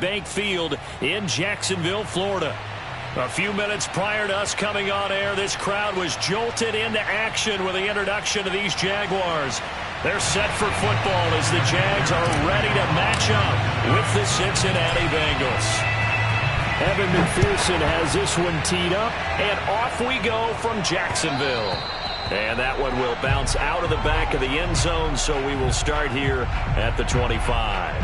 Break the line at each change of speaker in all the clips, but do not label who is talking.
Bank Field in Jacksonville, Florida. A few minutes prior to us coming on air, this crowd was jolted into action with the introduction of these Jaguars. They're set for football as the Jags are ready to match up with the Cincinnati Bengals. Evan McPherson has this one teed up, and off we go from Jacksonville. And that one will bounce out of the back of the end zone, so we will start here at the 25.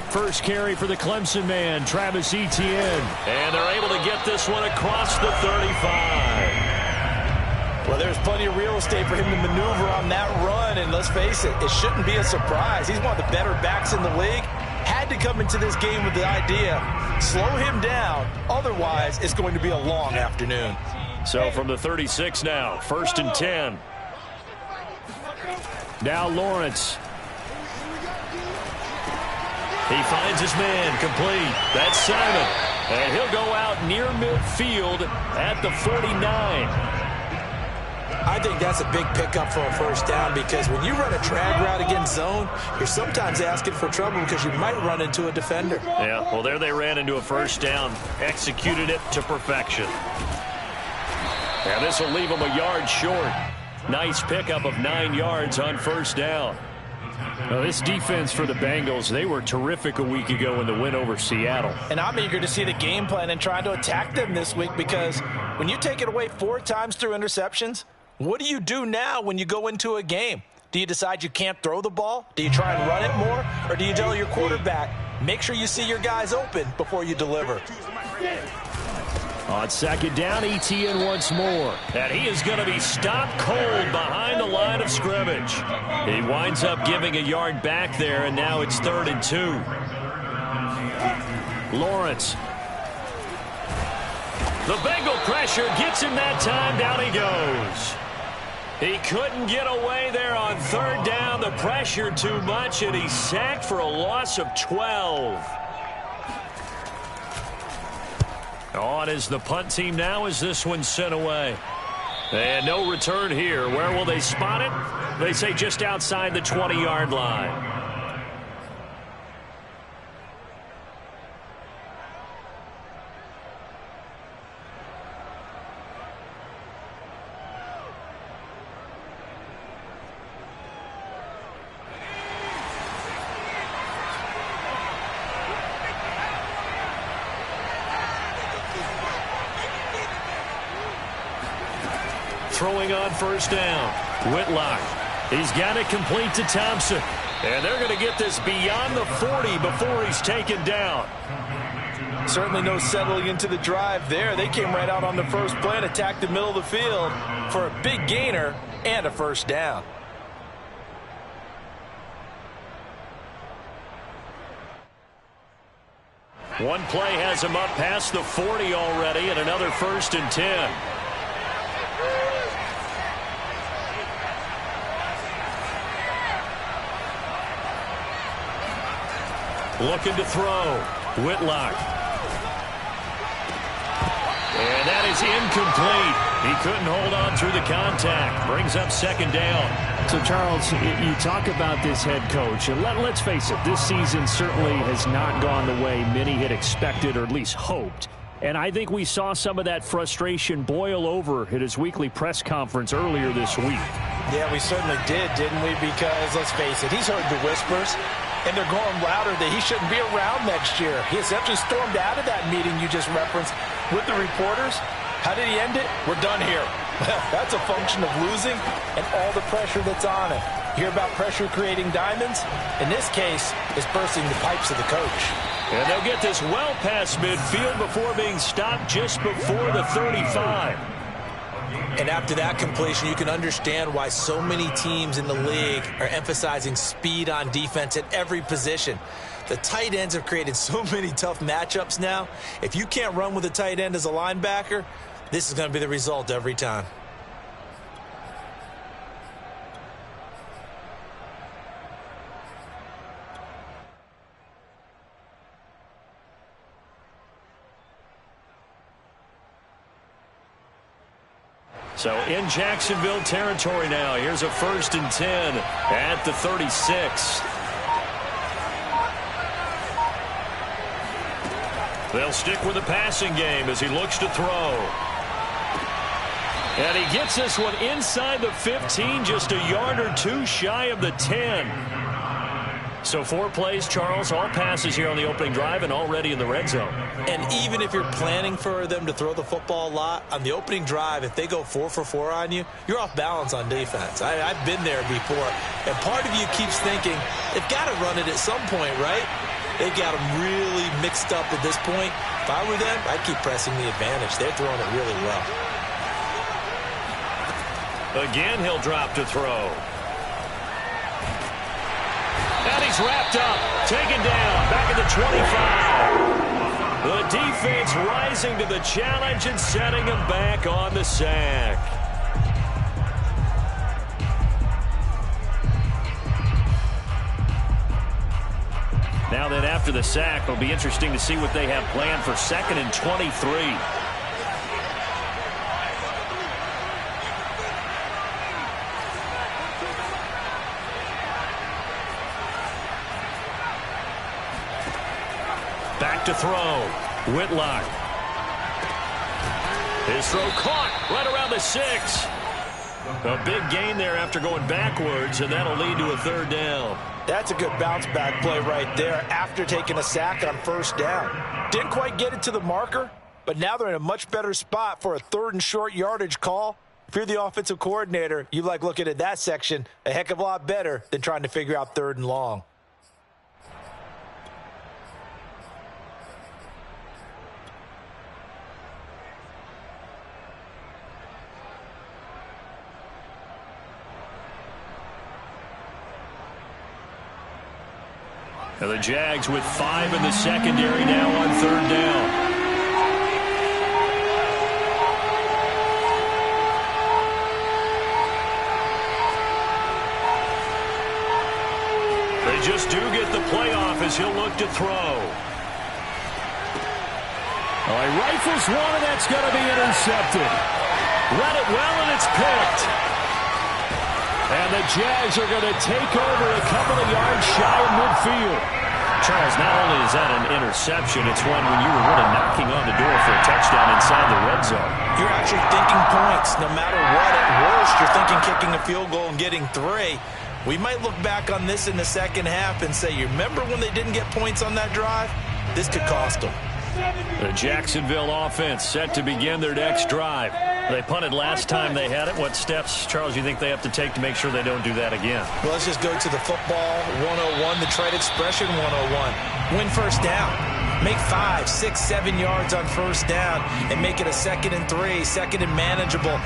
First carry for the Clemson man, Travis Etienne. And they're able to get this one across the 35.
Well, there's plenty of real estate for him to maneuver on that run. And let's face it, it shouldn't be a surprise. He's one of the better backs in the league. Had to come into this game with the idea, slow him down. Otherwise, it's going to be a long afternoon.
So from the 36 now, 1st and 10. Now Lawrence. He finds his man complete. That's Simon. And he'll go out near midfield at the 49.
I think that's a big pickup for a first down because when you run a drag route against zone, you're sometimes asking for trouble because you might run into a defender.
Yeah, well, there they ran into a first down. Executed it to perfection. And this will leave them a yard short. Nice pickup of 9 yards on first down. Well, this defense for the Bengals, they were terrific a week ago in the win over Seattle.
And I'm eager to see the game plan and try to attack them this week because when you take it away 4 times through interceptions, what do you do now when you go into a game? Do you decide you can't throw the ball? Do you try and run it more? Or do you tell your quarterback, make sure you see your guys open before you deliver?
On second down, Etienne once more. And he is going to be stopped cold behind the line of scrimmage. He winds up giving a yard back there, and now it's 3rd and 2. Lawrence. The Bengal pressure gets him that time. Down he goes. He couldn't get away there on 3rd down. The pressure too much, and he's sacked for a loss of 12. On is the punt team now as this one's sent away. And no return here. Where will they spot it? They say just outside the 20-yard line. Throwing on first down. Whitlock. He's got it complete to Thompson. And they're going to get this beyond the 40 before he's taken down.
Certainly no settling into the drive there. They came right out on the first play and attacked the middle of the field for a big gainer and a first down.
One play has him up past the 40 already, and another 1st and 10. Looking to throw. Whitlock. And that is incomplete. He couldn't hold on through the contact. Brings up 2nd down.
So, Charles, you talk about this head coach. And let's face it, this season certainly has not gone the way many had expected or at least hoped. And I think we saw some of that frustration boil over at his weekly press conference earlier this week.
Yeah, we certainly did, didn't we? Because, let's face it, he's heard the whispers. And they're going louder that he shouldn't be around next year. He essentially stormed out of that meeting you just referenced with the reporters. How did he end it? We're done here. That's a function of losing and all the pressure that's on it. You hear about pressure creating diamonds? In this case, it's bursting the pipes of the coach.
And they'll get this well past midfield before being stopped just before the 35.
And after that completion, you can understand why so many teams in the league are emphasizing speed on defense at every position. The tight ends have created so many tough matchups now. If you can't run with a tight end as a linebacker, this is going to be the result every time.
So in Jacksonville territory now. Here's a 1st and 10 at the 36. They'll stick with the passing game as he looks to throw. And he gets this one inside the 15, just a yard or two shy of the 10. So 4 plays, Charles, all passes here on the opening drive and already in the red zone.
And even if you're planning for them to throw the football a lot, on the opening drive, if they go 4 for 4 on you, you're off balance on defense. I've been there before. And part of you keeps thinking, they've got to run it at some point, right? They've got them really mixed up at this point. If I were them, I'd keep pressing the advantage. They're throwing it really well.
Again, he'll drop to throw. And he's wrapped up, taken down, back at the 25. The defense rising to the challenge and setting him back on the sack. Now then, after the sack, it'll be interesting to see what they have planned for 2nd and 23. Back to throw. Whitlock. His throw caught right around the 6. A big gain there after going backwards, and that'll lead to a 3rd down.
That's a good bounce-back play right there after taking a sack on 1st down. Didn't quite get it to the marker, but now they're in a much better spot for a 3rd and short yardage call. If you're the offensive coordinator, you like looking at that section a heck of a lot better than trying to figure out 3rd and long.
Now the Jags with 5 in the secondary now on 3rd down. They just do get the playoff as he'll look to throw.
Oh, he rifles one, and that's going to be intercepted.
Read it well, and it's picked.
And the Jags are going to take over a couple of yards shy of midfield.
Charles, not only is that an interception, it's one when you were really knocking on the door for a touchdown inside the red zone.
You're actually thinking points. No matter what, at worst, you're thinking kicking a field goal and getting 3. We might look back on this in the second half and say, you remember when they didn't get points on that drive? This could cost them.
The Jacksonville offense set to begin their next drive. They punted last time they had it. What steps, Charles, you think they have to take to make sure they don't do that again?
Well, let's just go to the football 101, the trade expression 101. Win 1st down. Make 5, 6, 7 yards on 1st down and make it a 2nd and 3, 2nd and manageable.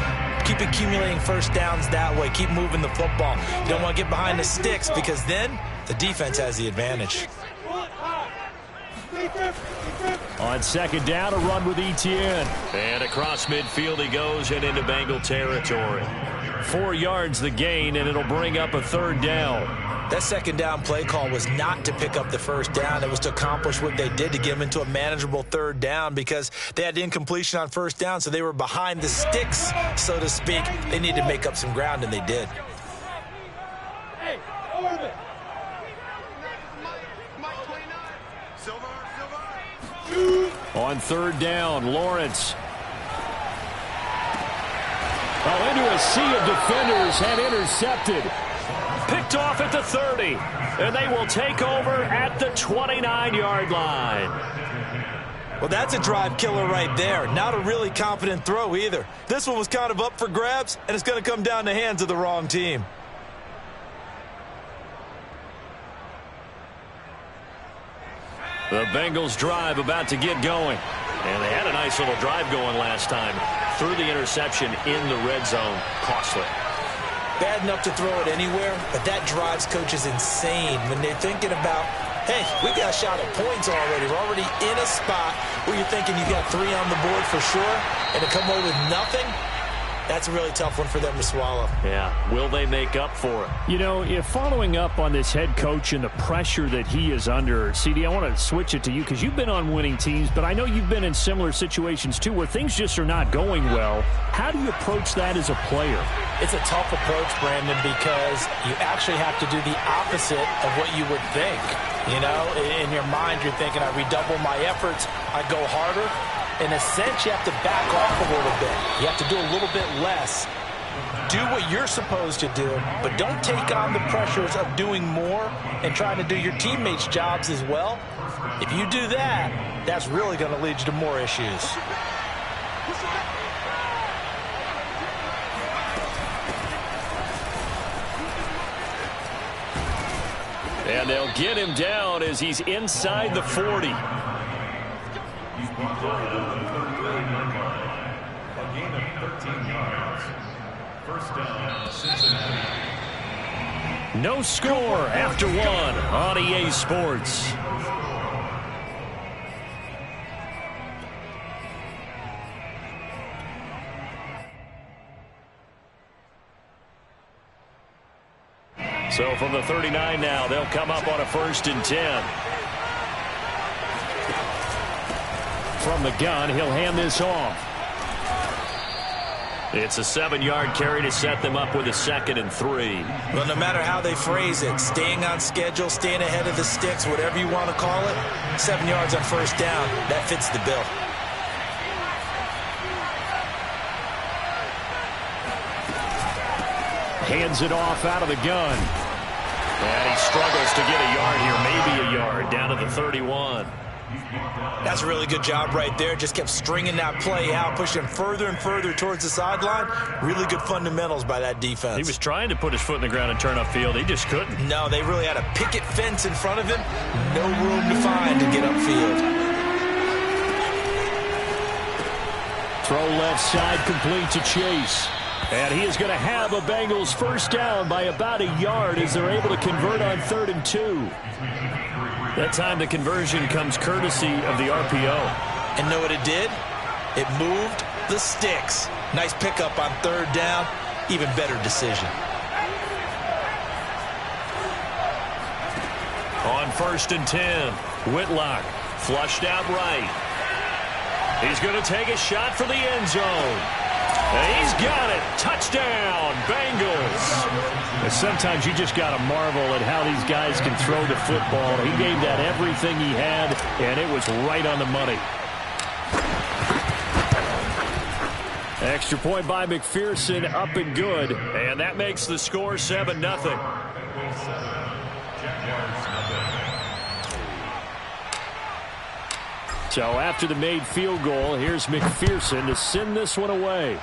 Keep accumulating 1st downs that way. Keep moving the football. You don't want to get behind the sticks because then the defense has the advantage.
On 2nd down, a run with Etienne.
And across midfield he goes and into Bengal territory. 4 yards the gain, and it'll bring up a 3rd down.
That 2nd down play call was not to pick up the 1st down. It was to accomplish what they did, to get them into a manageable 3rd down because they had incompletion on 1st down, so they were behind the sticks, so to speak. They needed to make up some ground, and they did.
On 3rd down, Lawrence. Oh, into a sea of defenders and intercepted.
Picked off at the 30, and they will take over at the 29-yard line.
Well, that's a drive killer right there. Not a really confident throw either. This one was kind of up for grabs, and it's going to come down the hands of the wrong team.
The Bengals drive about to get going. And they had a nice little drive going last time. Threw the interception in the red zone. Costly.
Bad enough to throw it anywhere, but that drives coaches insane when they're thinking about, hey, we got a shot at points already. We're already in a spot where you're thinking you got 3 on the board for sure, and to come away with nothing, That's a really tough one for them to swallow.
Yeah, will they make up for it?
You know, if following up on this head coach and the pressure that he is under, CD, I want to switch it to you because you've been on winning teams, but I know you've been in similar situations too where things just are not going well. How do you approach that as a player?
It's a tough approach, Brandon, because you actually have to do the opposite of what you would think. You know, in your mind, you're thinking, I redouble my efforts, I go harder. In a sense, you have to back off a little bit. You have to do a little bit less. Do what you're supposed to do, but don't take on the pressures of doing more and trying to do your teammates' jobs as well. If you do that, that's really going to lead you to more issues.
And they'll get him down as he's inside the 40.
A gain of 13 yards. First down, Cincinnati.
No score after one on EA Sports. So from the 39 now, they'll come up on a 1st and 10. From the gun, he'll hand this off. It's a 7-yard carry to set them up with a 2nd and 3.
Well, no matter how they phrase it, staying on schedule, staying ahead of the sticks, whatever you want to call it, 7 yards on 1st down, that fits the bill.
Hands it off out of the gun.
And he struggles to get a yard here, maybe a yard, down to the 31.
That's a really good job right there. Just kept stringing that play out, pushing further and further towards the sideline. Really good fundamentals by that defense.
He was trying to put his foot in the ground and turn upfield. He just couldn't.
No, they really had a picket fence in front of him. No room to find to get upfield.
Throw left side complete to Chase. And he is going to have a Bengals 1st down by about a yard as they're able to convert on 3rd and 2.
That time the conversion comes courtesy of the RPO.
And know what it did? It moved the sticks. Nice pickup on 3rd down. Even better decision.
On 1st and 10, Whitlock flushed out right. He's going to take a shot for the end zone. And he's got it. Touchdown, Bengals.
And sometimes you just got to marvel at how these guys can throw the football. He gave that everything he had, and it was right on the money. Extra point by McPherson, up and good.
And that makes the score 7-0.
So after the made field goal, here's McPherson to send this one away.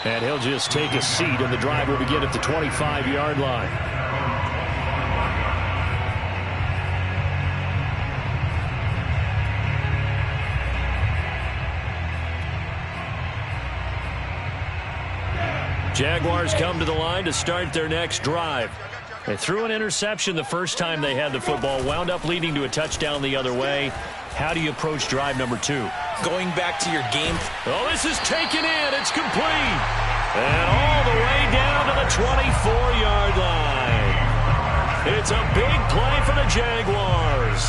And he'll just take a seat, and the drive will begin at the 25-yard line.
Jaguars come to the line to start their next drive. They threw an interception the first time they had the football, wound up leading to a touchdown the other way. How do you approach drive number 2?
Going back to your game.
Oh, this is taken in. It's complete. And all the way down to the 24-yard line. It's a big play for the Jaguars.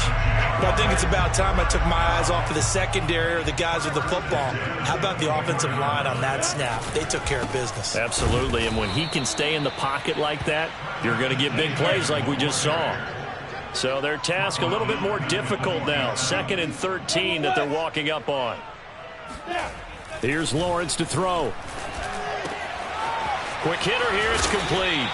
I think it's about time I took my eyes off of the secondary or the guys with the football. How about the offensive line on that snap? They took care of business.
Absolutely, and when he can stay in the pocket like that, you're going to get big plays like we just saw. So their task a little bit more difficult now. 2nd and 13 that they're walking up on.
Here's Lawrence to throw.
Quick hitter here, it's complete.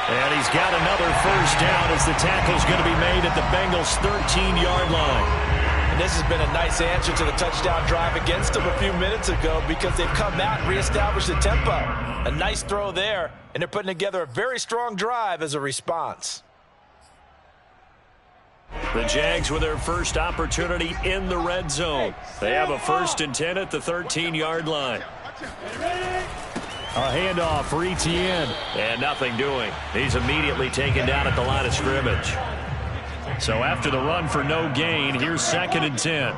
And he's got another 1st down as the tackle's going to be made at the Bengals' 13-yard line.
And this has been a nice answer to the touchdown drive against them a few minutes ago because they've come out and reestablished the tempo. A nice throw there, and they're putting together a very strong drive as a response.
The Jags with their first opportunity in the red zone. They have a 1st and 10 at the 13-yard line.
A handoff for Etienne.
And nothing doing. He's immediately taken down at the line of scrimmage. So after the run for no gain, here's 2nd and 10.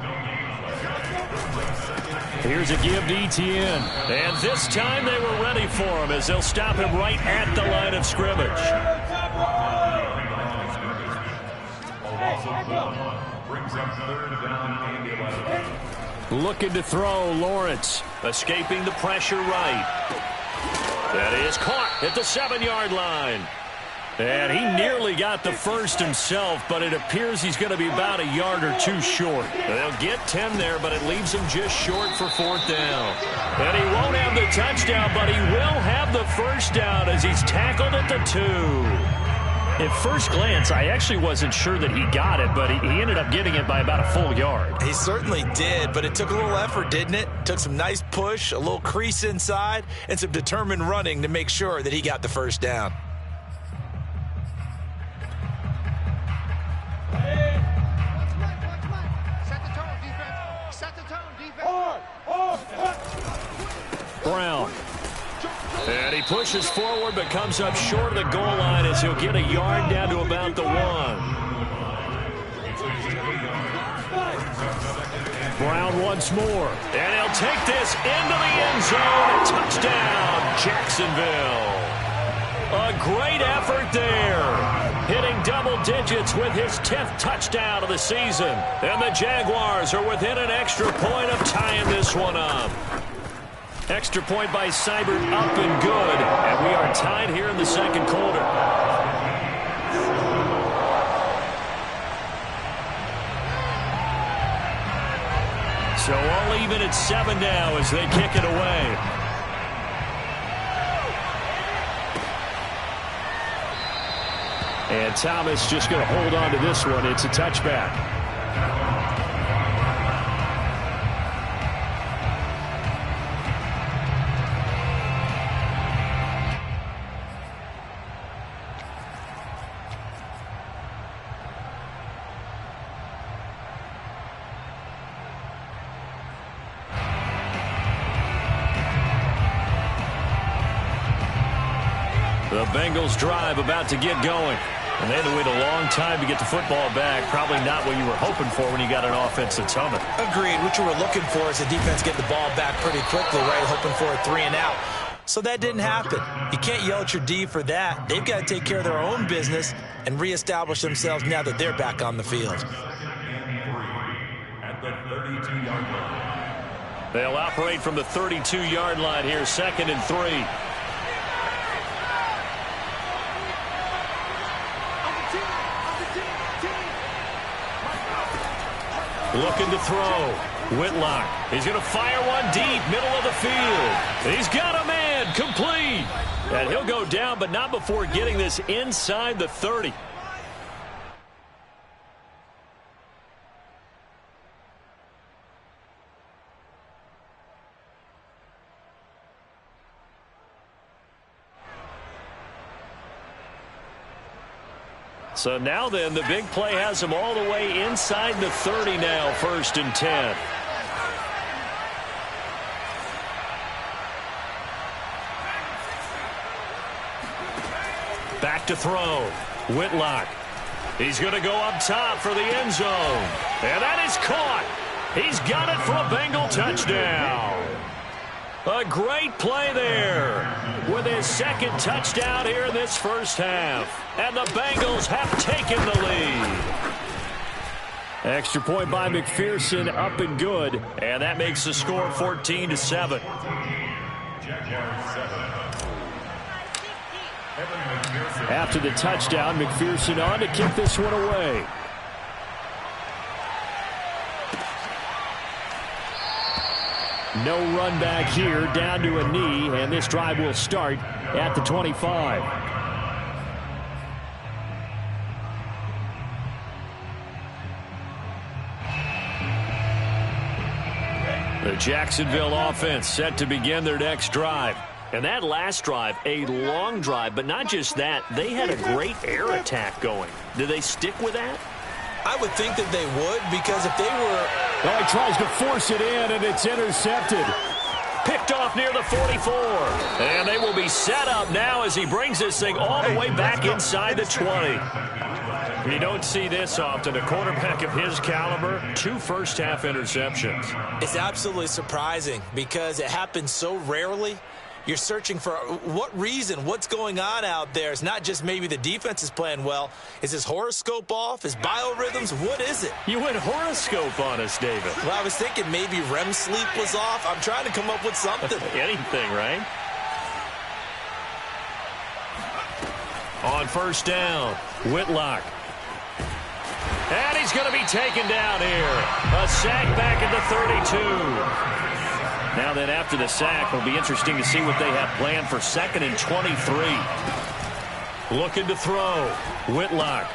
Here's a give to Etienne. And this time they were ready for him as they'll stop him right at the line of scrimmage.
Brings up 3rd down and 11.
Looking to throw, Lawrence. Escaping the pressure right. That is caught at the 7-yard line. And he nearly got the first himself, but it appears he's going to be about a yard or two short. They'll get 10 there, but it leaves him just short for 4th down. And he won't have the touchdown, but he will have the first down as he's tackled at the 2. At first glance, I actually wasn't sure that he got it, but he ended up getting it by about a full yard.
He certainly did, but it took a little effort, didn't it? Took some nice push, a little crease inside, and some determined running to make sure that he got the first down.
Brown. And he pushes forward but comes up short of the goal line as he'll get a yard down to about the 1. Brown once more. And he'll take this into the end zone. Touchdown, Jacksonville. A great effort there. Hitting double digits with his 10th touchdown of the season. And the Jaguars are within an extra point of tying this one up. Extra point by Seibert, up and good. And we are tied here in the second quarter. So all even at 7 now as they kick it away. And Thomas just going to hold on to this one. It's a touchback. The Bengals drive about to get going. And they had to wait a long time to get the football back. Probably not what you were hoping for when you got an offense that's humming.
Agreed. What you were looking for is the defense get the ball back pretty quickly, right? Hoping for a 3 and out. So that didn't happen. You can't yell at your D for that. They've got to take care of their own business and reestablish themselves now that they're back on the field.
At the 32-yard line.
They'll operate from the 32-yard line here, 2nd and 3. Looking to throw. Whitlock. He's going to fire one deep, middle of the field. He's got a man, complete. And he'll go down, but not before getting this inside the 30. So now then, the big play has him all the way inside the 30 now, 1st and 10. Back to throw. Whitlock. He's going to go up top for the end zone. And that is caught. He's got it for a Bengal touchdown. A great play there with his 2nd touchdown here in this first half. And the Bengals have taken the lead. Extra point by McPherson, up and good. And that makes the score 14-7. After the touchdown, McPherson on to kick this one away. No run back here, down to a knee, and this drive will start at the 25. The Jacksonville offense set to begin their next drive. And that last drive, a long drive, but not just that, they had a great air attack going. Do they stick with that?
I would think that they would, because if they were...
Well, he tries to force it in, and it's intercepted.
Picked off near the 44. And they will be set up now as he brings this thing all the way back inside the 20. You don't see this often. A quarterback of his caliber, 2 first-half interceptions.
It's absolutely surprising because it happens so rarely. You're searching for what reason, what's going on out there. It's not just maybe the defense is playing well. Is his horoscope off? His biorhythms? What is it?
You went horoscope on us, David.
Well, I was thinking maybe REM sleep was off. I'm trying to come up with something.
Anything, right? On first down, Whitlock. And he's going to be taken down here. A sack back at the 32. Now then, after the sack, it'll be interesting to see what they have planned for 2nd and 23. Looking to throw. Whitlock.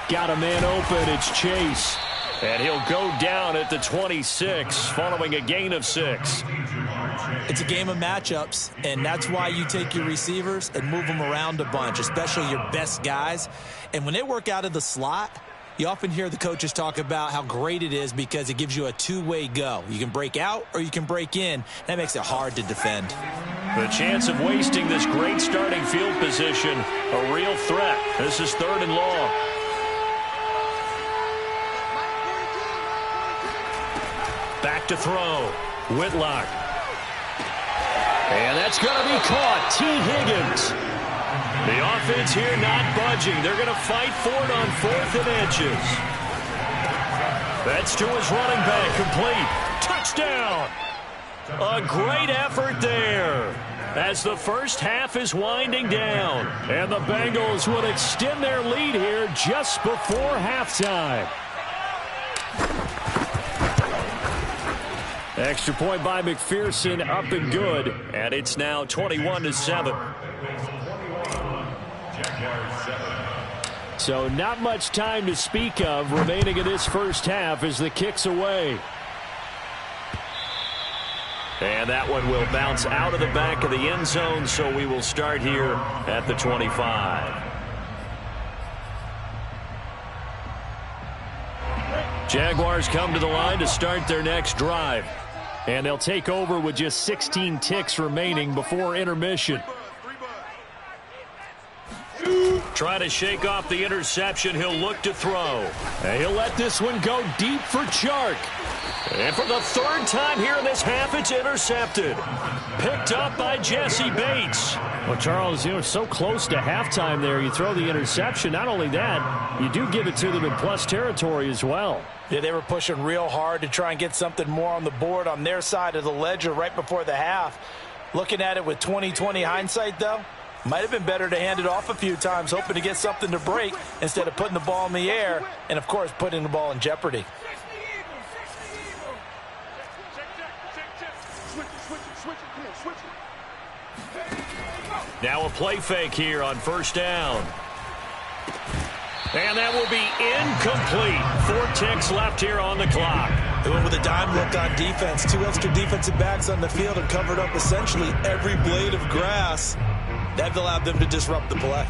Got a man open. It's Chase.
And he'll go down at the 26 following a gain of 6.
It's a game of matchups, and that's why you take your receivers and move them around a bunch, especially your best guys. And when they work out of the slot, you often hear the coaches talk about how great it is because it gives you a two-way go. You can break out or you can break in. That makes it hard to defend.
The chance of wasting this great starting field position, a real threat. This is 3rd and long. Back to throw. Whitlock.
And that's going to be caught. T. Higgins.
The offense here not budging. They're going to fight for it on 4th and inches. That's to his running back. Complete. Touchdown. A great effort there as the first half is winding down.
And the Bengals would extend their lead here just before halftime. Extra point by McPherson, up and good.
And it's now 21-7.
So not much time to speak of remaining in this first half as the kick's away.
And that one will bounce out of the back of the end zone, so we will start here at the 25. Jaguars come to the line to start their next drive.
And they'll take over with just 16 ticks remaining before intermission.
Try to shake off the interception. He'll look to throw.
And he'll let this one go deep for Chark.
And for the 3rd time here in this half, it's intercepted. Picked up by Jesse Bates.
Well, Charles, you know, so close to halftime there. You throw the interception. Not only that, you do give it to them in plus territory as well.
Yeah, they were pushing real hard to try and get something more on the board on their side of the ledger right before the half. Looking at it with 20/20 hindsight, though, might have been better to hand it off a few times, hoping to get something to break instead of putting the ball in the air and, of course, putting the ball in jeopardy.
Now a play fake here on first down. And that will be incomplete. 4 ticks left here on the clock.
They went with a dime look on defense. 2 extra defensive backs on the field and covered up essentially every blade of grass. That allowed them to disrupt the play.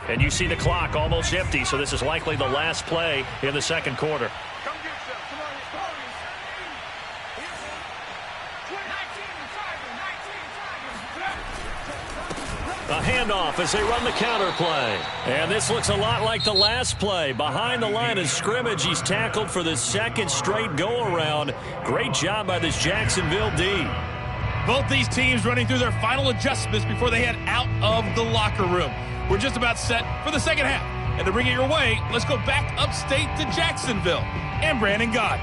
And you see the clock almost empty, so this is likely the last play in the 2nd quarter. A handoff as they run the counter play. And this looks a lot like the last play. Behind the line of scrimmage, he's tackled for the 2nd straight go-around. Great job by this Jacksonville D.
Both these teams running through their final adjustments before they head out of the locker room. We're just about set for the 2nd half. And to bring it your way, let's go back upstate to Jacksonville and Brandon Gott.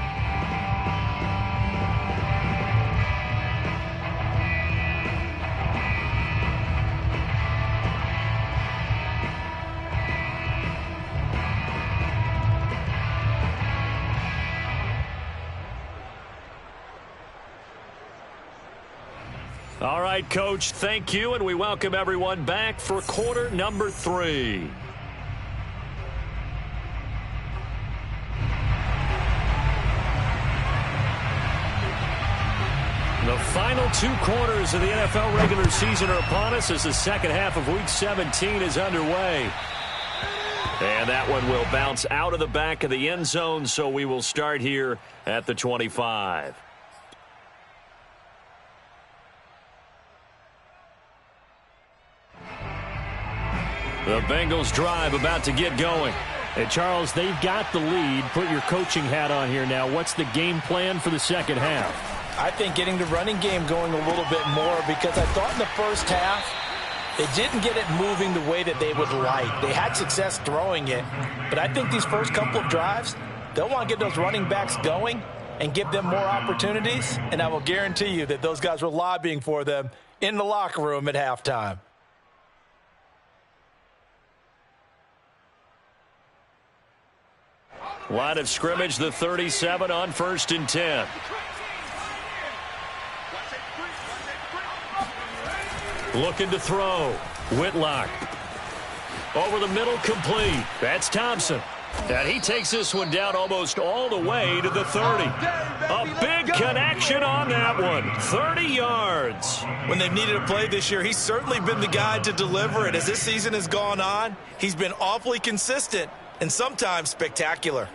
All right, Coach, thank you, and we welcome everyone back for quarter number 3. The final Final two quarters of the NFL regular season are upon us as the second half of Week 17 is underway. And that one will bounce out of the back of the end zone, so we will start here at the 25. The Bengals drive about to get going.
Hey, Charles, they've got the lead. Put your coaching hat on here now. What's the game plan for the second half?
I think getting the running game going a little bit more, because I thought in the first half they didn't get it moving the way that they would like. They had success throwing it, but I think these first couple of drives, they'll want to get those running backs going and give them more opportunities, and I will guarantee you that those guys were lobbying for them in the locker room at halftime.
Line of scrimmage, the 37 on 1st and 10. Looking to throw. Whitlock. Over the middle, complete. That's Thompson. And he takes this one down almost all the way to the 30. A big connection on that one. 30 yards.
When they've needed a play this year, he's certainly been the guy to deliver it. As this season has gone on, he's been awfully consistent and sometimes spectacular.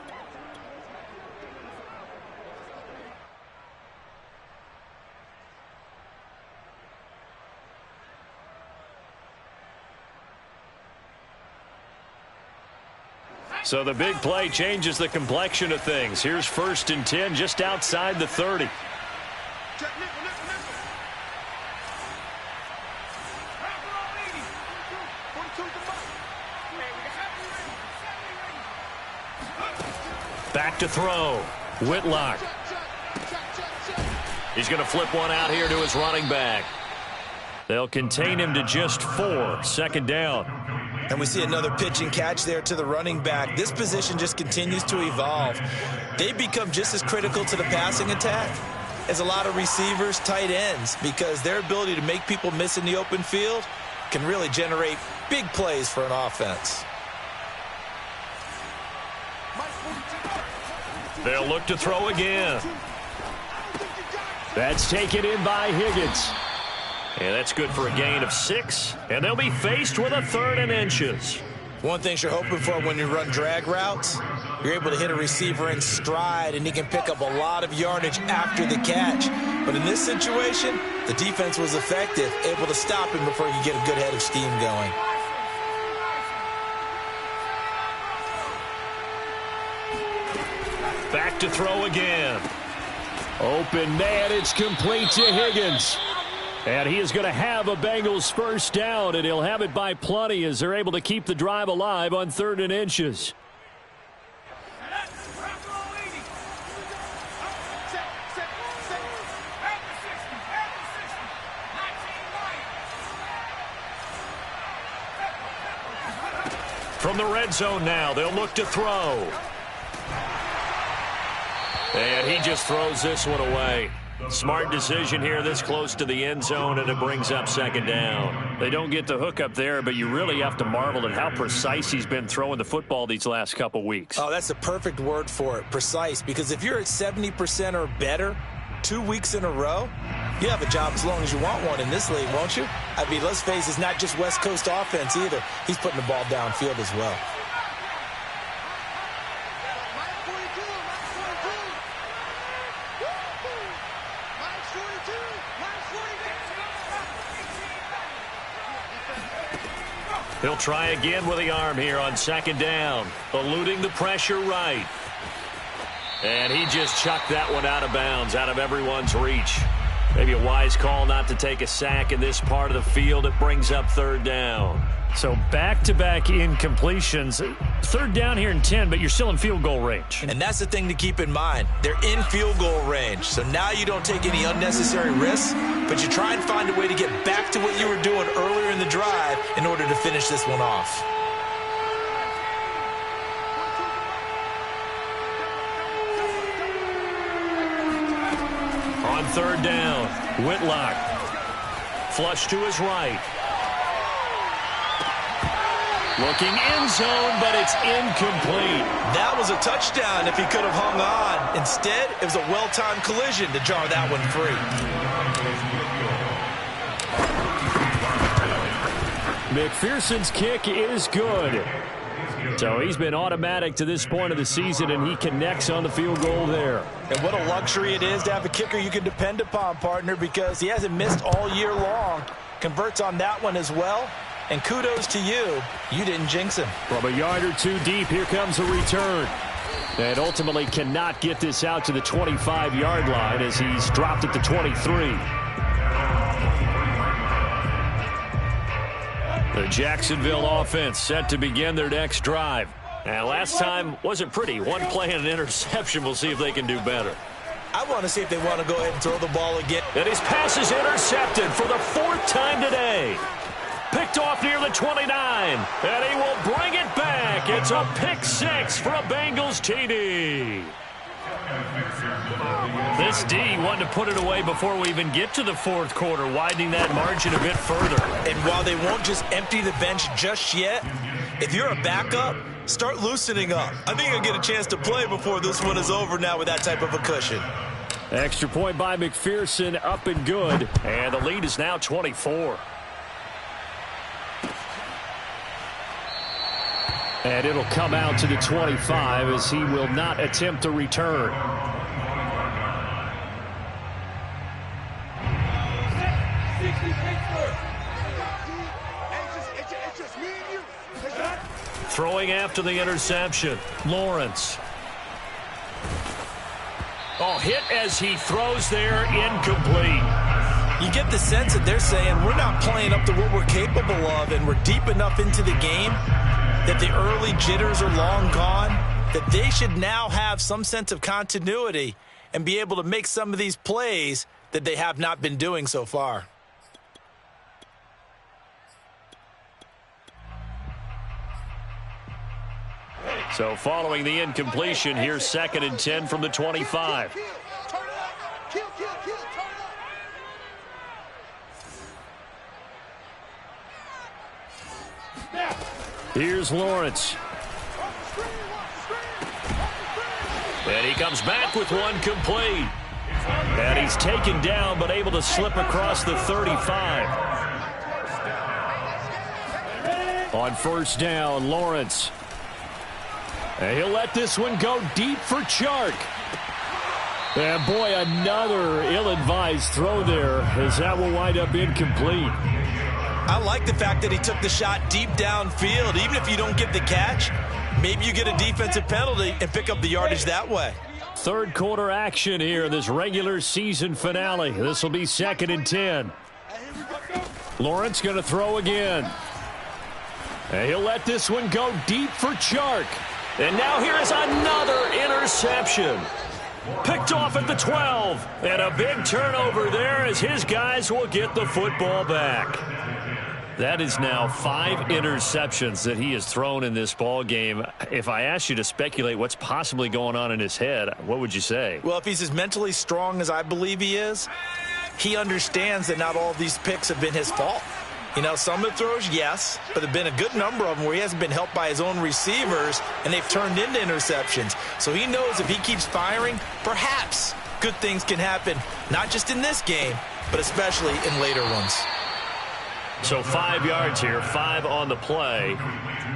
So the big play changes the complexion of things. Here's 1st and 10 just outside the 30. Back to throw. Whitlock. He's going to flip one out here to his running back. They'll contain him to just 4. 2nd down.
And we see another pitch and catch there to the running back. This position just continues to evolve. They become just as critical to the passing attack as a lot of receivers, tight ends, because their ability to make people miss in the open field can really generate big plays for an offense.
They'll look to throw again.
That's taken in by Higgins.
And that's good for a gain of 6. And they'll be faced with a 3rd and inches.
One thing you're hoping for when you run drag routes, you're able to hit a receiver in stride, and he can pick up a lot of yardage after the catch. But in this situation, the defense was effective, able to stop him before you get a good head of steam going.
Back to throw again.
Open man, it's complete to Higgins. And he is going to have a Bengals 1st down, and he'll have it by plenty as they're able to keep the drive alive on 3rd and inches.
From the red zone now, they'll look to throw. And he just throws this one away. Smart decision here this close to the end zone, and it brings up 2nd down.
They don't get the hook up there, but you really have to marvel at how precise he's been throwing the football these last couple weeks.
Oh, that's the perfect word for it, precise, because if you're at 70% or better 2 weeks in a row, you have a job as long as you want one in this league, won't you? I mean, let's face it, it's not just West Coast offense either. He's putting the ball downfield as well.
He'll try again with the arm here on 2nd down. Eluding the pressure right. And he just chucked that one out of bounds, out of everyone's reach. Maybe a wise call not to take a sack in this part of the field. It brings up 3rd down.
So back-to-back incompletions. 3rd down here in 10, but you're still in field goal range.
And that's the thing to keep in mind. They're in field goal range. So now you don't take any unnecessary risks, but you try and find a way to get back to what you were doing earlier in the drive in order to finish this one off.
On 3rd down, Whitlock. Flush to his right. Looking end zone, but it's incomplete.
That was a touchdown if he could have hung on. Instead, it was a well-timed collision to jar that one free.
McPherson's kick is good. So he's been automatic to this point of the season, and he connects on the field goal there.
And what a luxury it is to have a kicker you can depend upon, partner, because he hasn't missed all year long. Converts on that one as well. And kudos to you. You didn't jinx him.
From a yard or two deep, here comes a return. And ultimately cannot get this out to the 25-yard line as he's dropped at the 23. The Jacksonville offense set to begin their next drive. And last time wasn't pretty. One play and an interception. We'll see if they can do better.
I want to see if they want to go ahead and throw the ball again.
And his pass is intercepted for the 4th time today. Picked off near the 29. And he will bring it back. It's a pick 6 for a Bengals TD. This D wanted to put it away before we even get to the 4th quarter, widening that margin a bit further.
And while they won't just empty the bench just yet, if you're a backup, start loosening up. I think you'll get a chance to play before this one is over now with that type of a cushion.
Extra point by McPherson, up and good.
And the lead is now 24.
And it'll come out to the 25 as he will not attempt to return.
Throwing after the interception, Lawrence. Oh, hit as he throws there, incomplete.
You get the sense that they're saying we're not playing up to what we're capable of, and we're deep enough into the game that the early jitters are long gone, that they should now have some sense of continuity and be able to make some of these plays that they have not been doing so far.
So following the incompletion, here's 2nd and 10 from the 25.
Here's Lawrence.
And he comes back with one complete. And he's taken down but able to slip across the 35.
On 1st down, Lawrence. And he'll let this one go deep for Chark. And boy, another ill-advised throw there as that will wind up incomplete.
I like the fact that he took the shot deep downfield. Even if you don't get the catch, maybe you get a defensive penalty and pick up the yardage that way.
3rd quarter action here in this regular season finale. This will be 2nd and 10. Lawrence going to throw again. And he'll let this one go deep for Chark.
And now here is another interception. Picked off at the 12. And a big turnover there as his guys will get the football back. That is now 5 interceptions that he has thrown in this ball game. If I asked you to speculate what's possibly going on in his head, what would you say?
Well, if he's as mentally strong as I believe he is, he understands that not all of these picks have been his fault. You know, some of the throws, yes, but there have been a good number of them where he hasn't been helped by his own receivers, and they've turned into interceptions. So he knows if he keeps firing, perhaps good things can happen, not just in this game, but especially in later ones.
So 5 yards here, 5 on the play,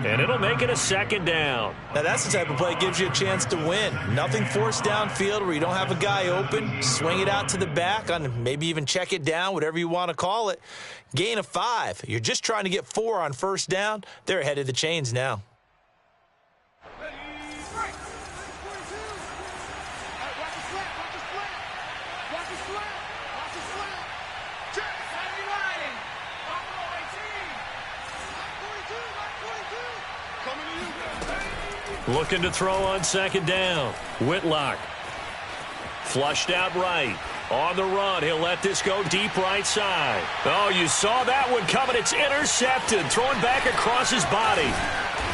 and it'll make it a 2nd down.
Now that's the type of play that gives you a chance to win. Nothing forced downfield where you don't have a guy open. Swing it out to the back, on maybe even check it down, whatever you want to call it. Gain of 5. You're just trying to get 4 on 1st down. They're ahead of the chains now.
Looking to throw on 2nd down. Whitlock. Flushed out right. On the run, he'll let this go deep right side. Oh, you saw that one coming. It's intercepted. Thrown back across his body.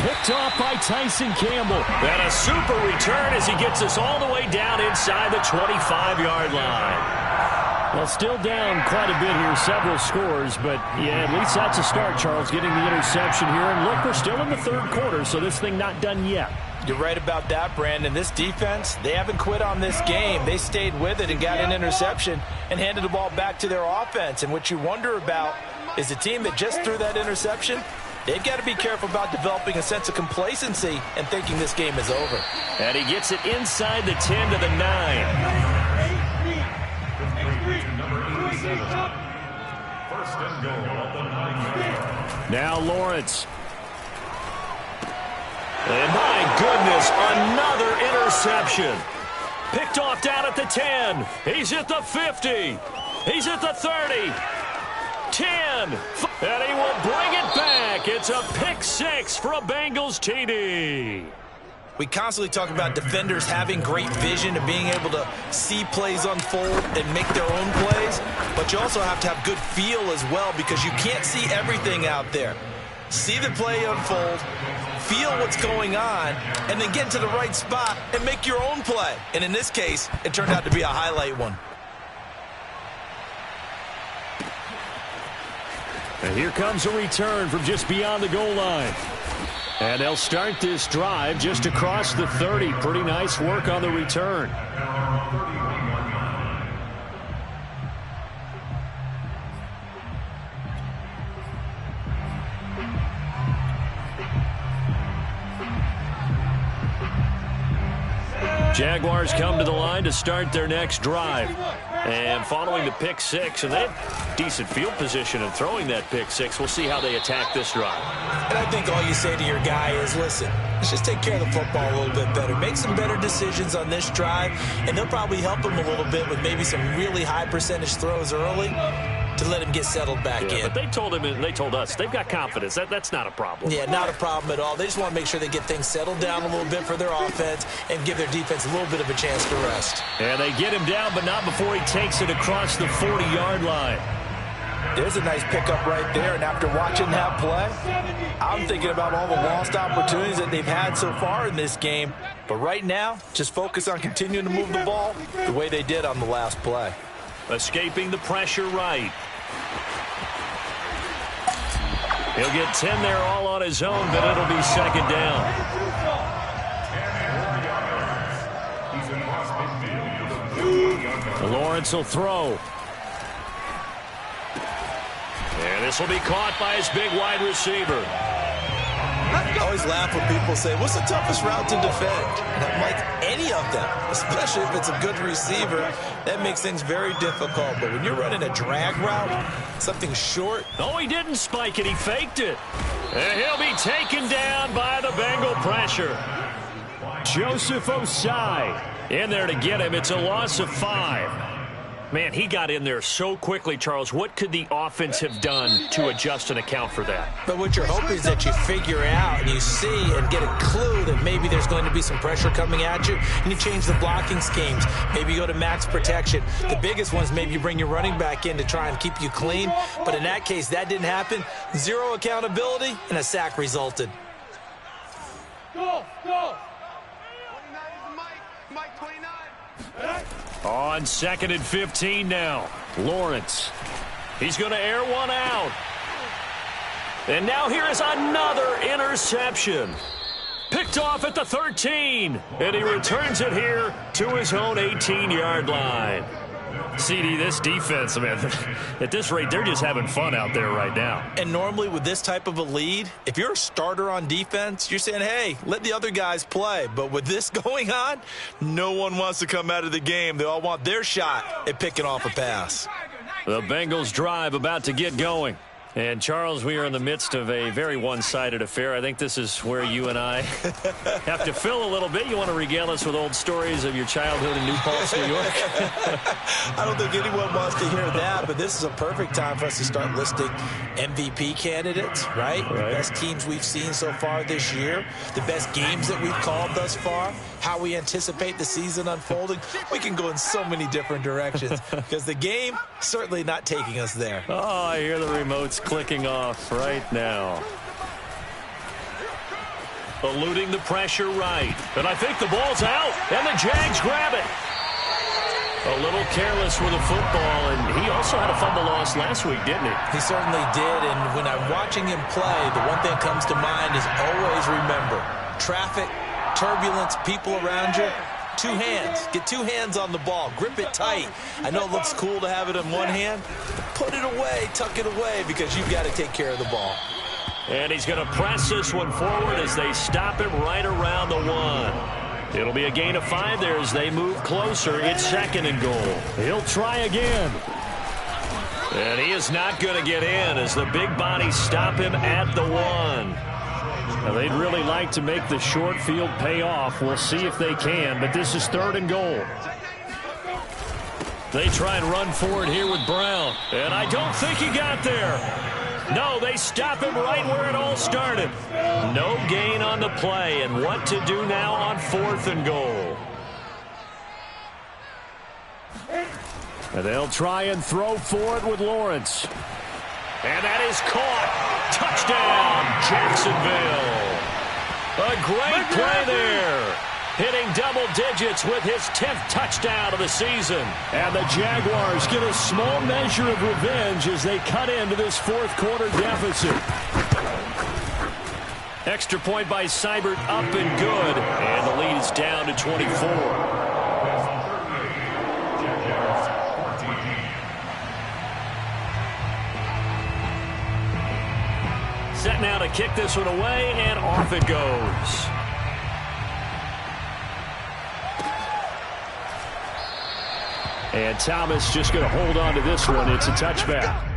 Picked off by Tyson Campbell.
And a super return as he gets us all the way down inside the 25-yard line.
Well, still down quite a bit here, several scores, but yeah, at least that's a start, Charles, getting the interception here. And look, we're still in the 3rd quarter, so this thing not done yet.
You're right about that, Brandon. This defense, they haven't quit on this game. They stayed with it and got an interception and handed the ball back to their offense. And what you wonder about is the team that just threw that interception. They've got to be careful about developing a sense of complacency and thinking this game is over.
And he gets it inside the 10 to the 9.
First and goal at the 9.
Now Lawrence. And my goodness, another interception. Picked off down at the 10. He's at the 50. He's at the 30. 10. And he will bring it back. It's a pick 6 for a Bengals TD.
We constantly talk about defenders having great vision and being able to see plays unfold and make their own plays. But you also have to have good feel as well, because you can't see everything out there. See the play unfold, feel what's going on, and then get to the right spot and make your own play. And in this case, it turned out to be a highlight one.
And here comes a return from just beyond the goal line. And they'll start this drive just across the 30. Pretty nice work on the return. Jaguars come to the line to start their next drive. And following the pick 6, and they have decent field position in throwing that pick 6. We'll see how they attack this drive.
And I think all you say to your guy is, listen, let's just take care of the football a little bit better. Make some better decisions on this drive, and they'll probably help him a little bit with maybe some really high percentage throws early to let him get settled back in.
But they told him, and they told us, they've got confidence. That's not a problem.
Yeah, not a problem at all. They just want to make sure they get things settled down a little bit for their offense and give their defense a little bit of a chance to rest.
And they get him down, but not before he takes it across the 40-yard line.
There's a nice pickup right there, and after watching that play, I'm thinking about all the lost opportunities that they've had so far in this game. But right now, just focus on continuing to move the ball the way they did on the last play.
Escaping the pressure right. He'll get 10 there all on his own, but it'll be second down. Lawrence will throw. And this will be caught by his big wide receiver.
I always laugh when people say, what's the toughest route to defend? And I'm like, any of them, especially if it's a good receiver. That makes things very difficult. But when you're running a drag route, something short.
Oh, he didn't spike it. He faked it. And he'll be taken down by the Bengal pressure. Joseph Osai in there to get him. It's a loss of 5. Man, he got in there so quickly, Charles. What could the offense have done to adjust and account for that?
But what you're hoping is that you figure out and you see and get a clue that maybe there's going to be some pressure coming at you, and you change the blocking schemes. Maybe you go to max protection. The biggest one is maybe you bring your running back in to try and keep you clean. But in that case, that didn't happen. Zero accountability, and a sack resulted.
Go! 29 is Mike 29.
On 2nd and 15 now. Lawrence. He's going to air one out. And now here is another interception. Picked off at the 13. And he returns it here to his own 18-yard line. CD, this defense, man, at this rate, they're just having fun out there right now.
And normally with this type of a lead, if you're a starter on defense, you're saying, hey, let the other guys play. But with this going on, no one wants to come out of the game. They all want their shot at picking off a pass.
The Bengals drive about to get going. And, Charles, we are in the midst of a very one-sided affair. I think this is where you and I have to fill a little bit. You want to regale us with old stories of your childhood in New Paltz, New York?
I don't think anyone wants to hear that, but this is a perfect time for us to start listing MVP candidates, right? The best teams we've seen so far this year, the best games that we've called thus far, how we anticipate the season unfolding. We can go in so many different directions because the game certainly not taking us there.
Oh, I hear the remotes clicking off right now. Eluding the pressure right. And I think the ball's out. And the Jags grab it. A little careless with the football. And he also had a fumble loss last week, didn't he?
He certainly did. And when I'm watching him play, the one thing that comes to mind is always remember, traffic, turbulence, people around you. 2 hands. Get 2 hands on the ball. Grip it tight. I know it looks cool to have it in one hand. put it away, tuck it away, because you've got to take care of the ball.
And he's going to press this one forward as they stop him right around the 1. It'll be a gain of 5 there as they move closer. It's 2nd and goal.
He'll try again.
And he is not going to get in as the big bodies stop him at the 1.
Now, they'd really like to make the short field pay off. We'll see if they can, but this is 3rd and goal.
They try and run forward here with Brown. And I don't think he got there. No, they stop him right where it all started. No gain on the play. And what to do now on 4th and goal.
And they'll try and throw for it with Lawrence.
And that is caught. Touchdown, Jacksonville. A great play there. Hitting double digits with his 10th touchdown of the season.
And the Jaguars get a small measure of revenge as they cut into this 4th quarter deficit.
Extra point by Seibert, up and good. And the lead is down to 24. Set now to kick this one away, and off it goes.
And Thomas just going to hold on to this one. It's a touchback.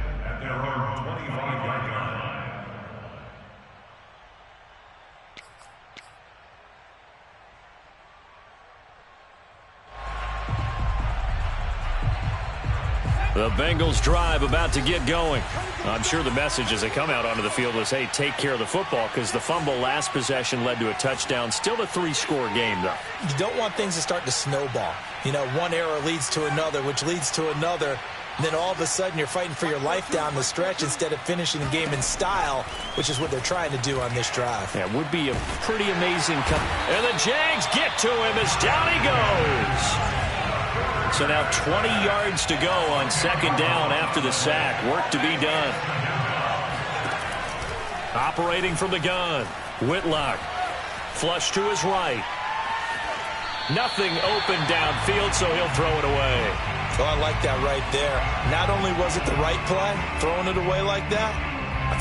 The Bengals drive about to get going. I'm sure the message as they come out onto the field was, hey, take care of the football, because the fumble last possession led to a touchdown. Still a 3-score game, though.
You don't want things to start to snowball. You know, one error leads to another, which leads to another. And then all of a sudden you're fighting for your life down the stretch instead of finishing the game in style, which is what they're trying to do on this drive.
Yeah, it would be a pretty amazing and the Jags get to him as down he goes. So now 20 yards to go on 2nd down after the sack. Work to be done. Operating from the gun. Whitlock. Flush to his right. Nothing open downfield, so he'll throw it away.
Oh, I like that right there. Not only was it the right play, throwing it away like that,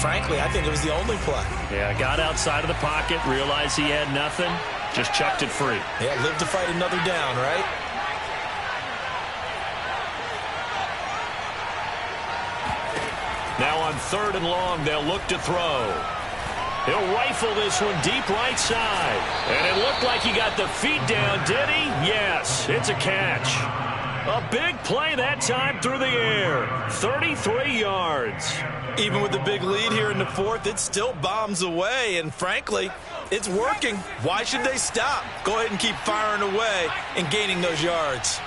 frankly, I think it was the only play.
Yeah, got outside of the pocket, realized he had nothing, just chucked it free.
Yeah, live to fight another down, right?
Now on 3rd and long, they'll look to throw. He'll rifle this one deep right side. And it looked like he got the feet down, did he? Yes, it's a catch. A big play that time through the air. 33 yards.
Even with the big lead here in the 4th, it still bombs away. And frankly, it's working. Why should they stop? Go ahead and keep firing away and gaining those yards.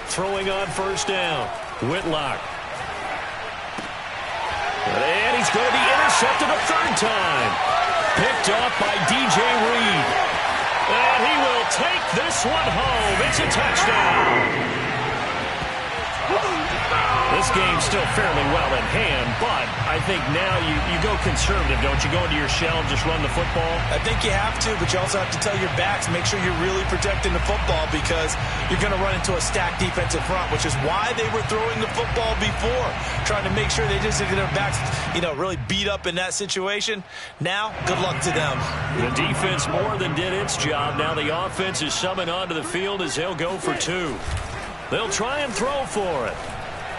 Throwing on 1st down. Whitlock. And he's going to be intercepted a 3rd time. Picked up by DJ Reed. And he will take this one home. It's a touchdown. This game's still fairly well in hand, but I think now you go conservative, don't you? Go into your shell and just run the football?
I think you have to, but you also have to tell your backs, make sure you're really protecting the football, because you're going to run into a stacked defensive front, which is why they were throwing the football before, trying to make sure they just get their backs, really beat up in that situation. Now, good luck to them.
The defense more than did its job. Now the offense is summoned onto the field as they'll go for 2. They'll try and throw for it.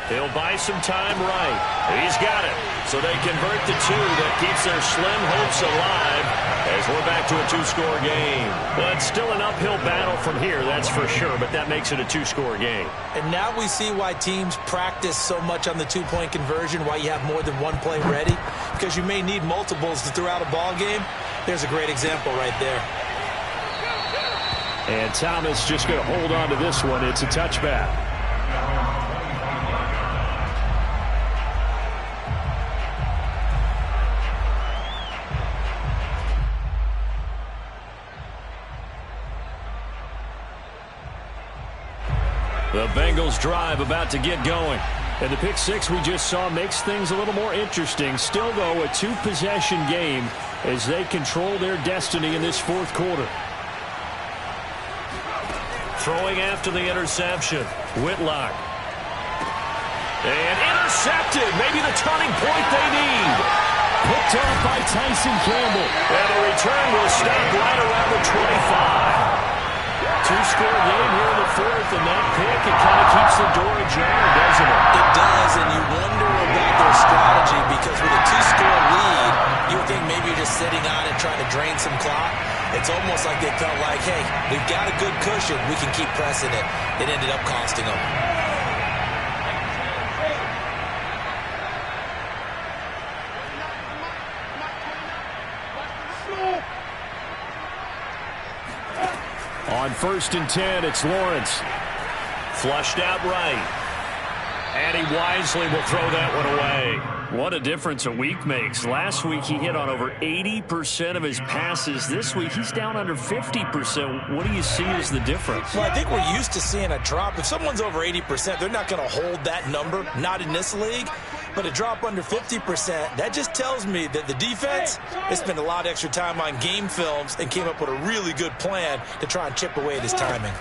He'll buy some time right. He's got it. So they convert the 2. That keeps their slim hopes alive as we're back to a 2-score game. But still an uphill battle from here, that's for sure. But that makes it a 2-score game.
And now we see why teams practice so much on the 2-point conversion, why you have more than one play ready. Because you may need multiples to throw out a ball game. There's a great example right there.
And Thomas just going to hold on to this one. It's a touchback.
The Bengals drive about to get going. And the pick 6 we just saw makes things a little more interesting. Still, though, a 2-possession game as they control their destiny in this 4th quarter. throwing after the interception. Whitlock. And intercepted. Maybe the turning point they need.
Picked off by Tyson Campbell.
And the return will stop right around the 25. Two-score game here in the fourth, and that pick, it kind of keeps the door ajar, doesn't it?
It does, and you wonder about their strategy because with a two-score lead, you would think maybe you're just sitting on it trying to drain some clock. It's almost like they felt like, hey, we've got a good cushion. We can keep pressing it. It ended up costing them.
On 1st and 10, it's Lawrence.
Flushed out right. And he wisely will throw that one away.
What a difference a week makes. Last week he hit on over 80% of his passes. This week he's down under 50%. What do you see as the difference?
Well, I think we're used to seeing a drop. If someone's over 80%, they're not going to hold that number, not in this league. But a drop under 50%, that just tells me that the defense has spent a lot of extra time on game films and came up with a really good plan to try and chip away at his timing.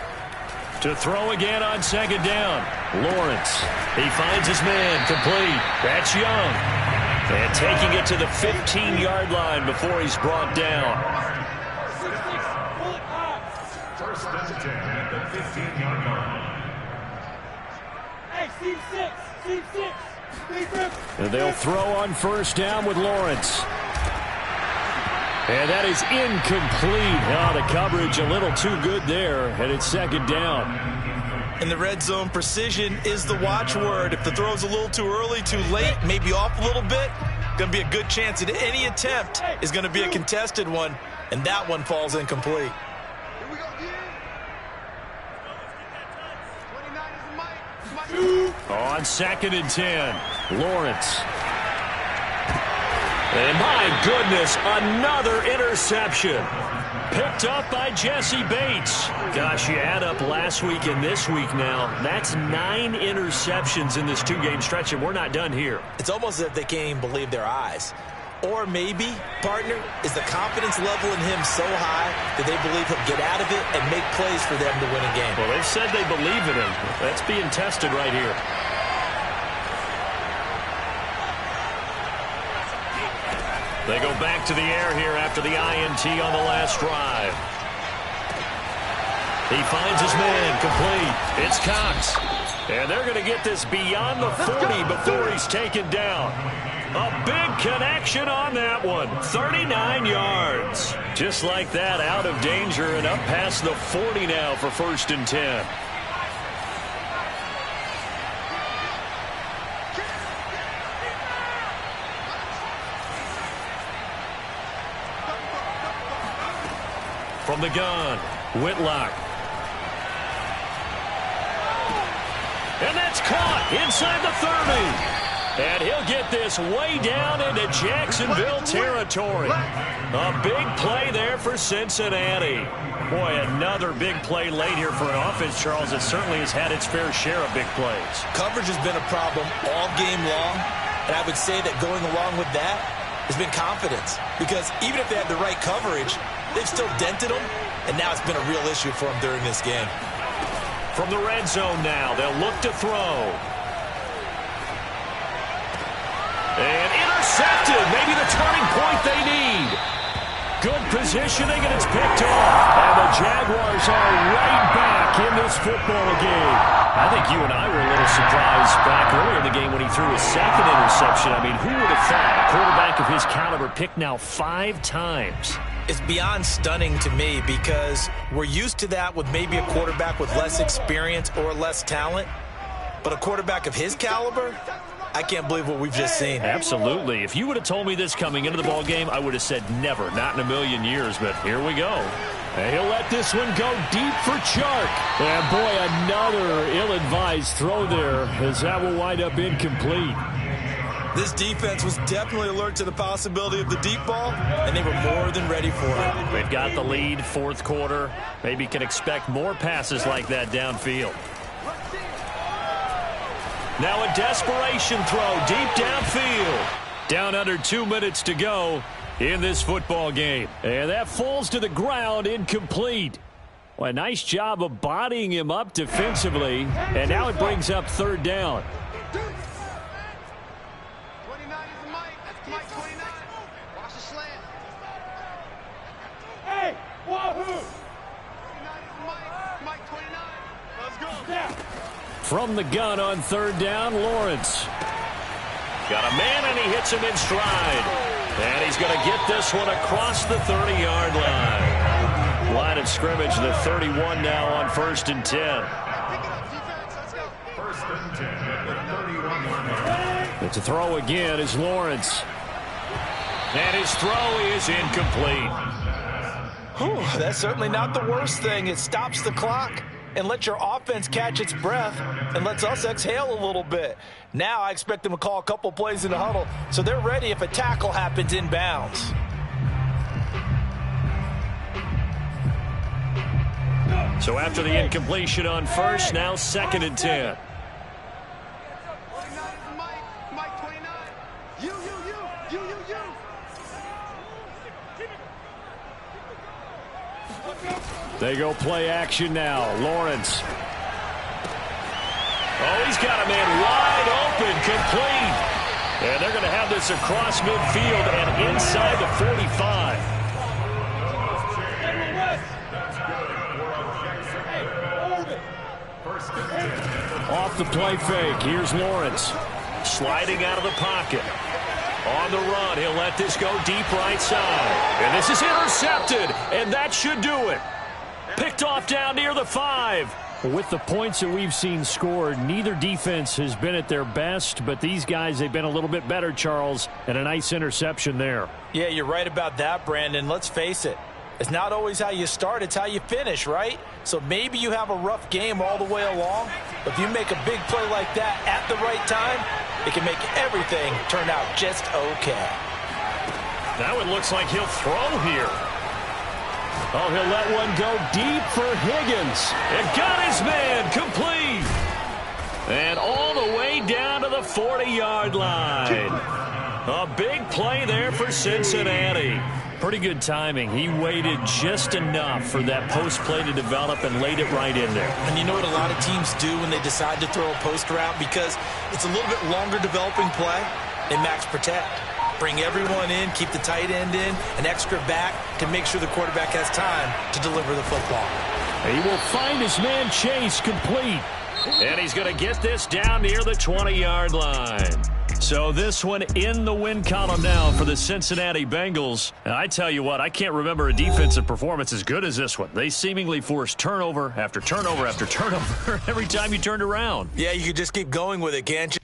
To throw again on 2nd down. Lawrence. He finds his man complete. That's Young. And taking it to the 15-yard line before he's brought down.
First and 10 at the 15-yard line.
Hey, C6.
And they'll throw on 1st down with Lawrence. And that is incomplete. Oh, the coverage a little too good there, and it's 2nd down.
In the red zone, precision is the watchword. If the throw's a little too early, too late, maybe off a little bit, going to be a good chance that any attempt is going to be a contested one, and that one falls incomplete.
Here we go again. 29 is Mike.
On 2nd and 10, Lawrence. And my goodness, another interception. Picked up by Jesse Bates. Gosh, you add up last week and this week now. That's 9 interceptions in this 2-game stretch, and we're not done here.
It's almost as if they can't even believe their eyes. Or maybe, partner, is the confidence level in him so high that they believe he'll get out of it and make plays for them to win a game.
Well, they've said they believe in him. That's being tested right here. They go back to the air here after the INT on the last drive. He finds his man complete. It's Cox. And they're going to get this beyond the 40 before he's taken down. A big connection on that one. 39 yards. Just like that, out of danger and up past the 40 now for 1st and 10. From the gun, Whitlock. And that's caught inside the 30. And he'll get this way down into Jacksonville territory. A big play there for Cincinnati. Boy, another big play late here for an offense, Charles, that certainly has had its fair share of big plays.
Coverage has been a problem all game long, and I would say that going along with that has been confidence. Because even if they had the right coverage, they've still dented them, and now it's been a real issue for them during this game.
From the red zone now, they'll look to throw. And intercepted. Maybe the turning point they need. Good positioning, and it's picked off. And the Jaguars are right back in this football game. I think you and I were a little surprised back earlier in the game when he threw his 2nd interception. I mean, who would have thought a quarterback of his caliber picked now 5 times?
It's beyond stunning to me because we're used to that with maybe a quarterback with less experience or less talent. But a quarterback of his caliber, I can't believe what we've just seen.
Absolutely. If you would have told me this coming into the ball game, I would have said never, not in a million years. But here we go. And he'll let this one go deep for Chark.
And boy, another ill-advised throw there as that will wind up incomplete.
This defense was definitely alert to the possibility of the deep ball, and they were more than ready for it.
They've got the lead, 4th quarter. Maybe can expect more passes like that downfield. Now a desperation throw deep downfield. Down under 2 minutes to go in this football game. And that falls to the ground incomplete.
Well, a nice job of bodying him up defensively, and now it brings up third down.
29 is the mic. That's Mike 29. Watch the slant. Hey, wahoo! 29 is the mic. Mike 29. Let's go. Yeah.
From the gun on third down, Lawrence.
Got a man, and he hits him in stride. And he's going to get this one across the 30-yard line. Line of scrimmage, the 31 now on 1st and 10.
First and 10 at the 31.
It's a throw again is Lawrence.
And his throw is incomplete.
Whew, that's certainly not the worst thing. It stops the clock and lets your offense catch its breath and lets us exhale a little bit. Now I expect them to call a couple plays in the huddle so they're ready if a tackle happens inbounds.
So after the incompletion on first, now 2nd and 10.
29 is the mic. Mike 29. You.
They go play action now. Lawrence.
Oh, he's got a man wide open, complete. And they're going to have this across midfield and inside the 45.
Off the play fake. Here's Lawrence.
Sliding out of the pocket. On the run, he'll let this go deep right side. And this is intercepted, and that should do it. Picked off down near the 5.
With the points that we've seen scored, neither defense has been at their best, but these guys, they've been a little bit better, Charles, and a nice interception there.
Yeah, you're right about that, Brandon. Let's face it. It's not always how you start, it's how you finish, right? So maybe you have a rough game all the way along, but if you make a big play like that at the right time, it can make everything turn out just okay.
That one looks like he'll throw here.
Oh, he'll let one go deep for Higgins.
And got his man complete. And all the way down to the 40-yard line. A big play there for Cincinnati.
Pretty good timing. He waited just enough for that post play to develop and laid it right in there.
And you know what a lot of teams do when they decide to throw a post route? Because it's a little bit longer developing play, they max protect. Bring everyone in, keep the tight end in, an extra back to make sure the quarterback has time to deliver the football.
He will find his man Chase complete.
And he's going to get this down near the 20-yard line. So this one in the win column now for the Cincinnati Bengals. And I tell you what, I can't remember a defensive performance as good as this one. They seemingly forced turnover after turnover after turnover every time you turned around.
Yeah, you could just keep going with it, can't you?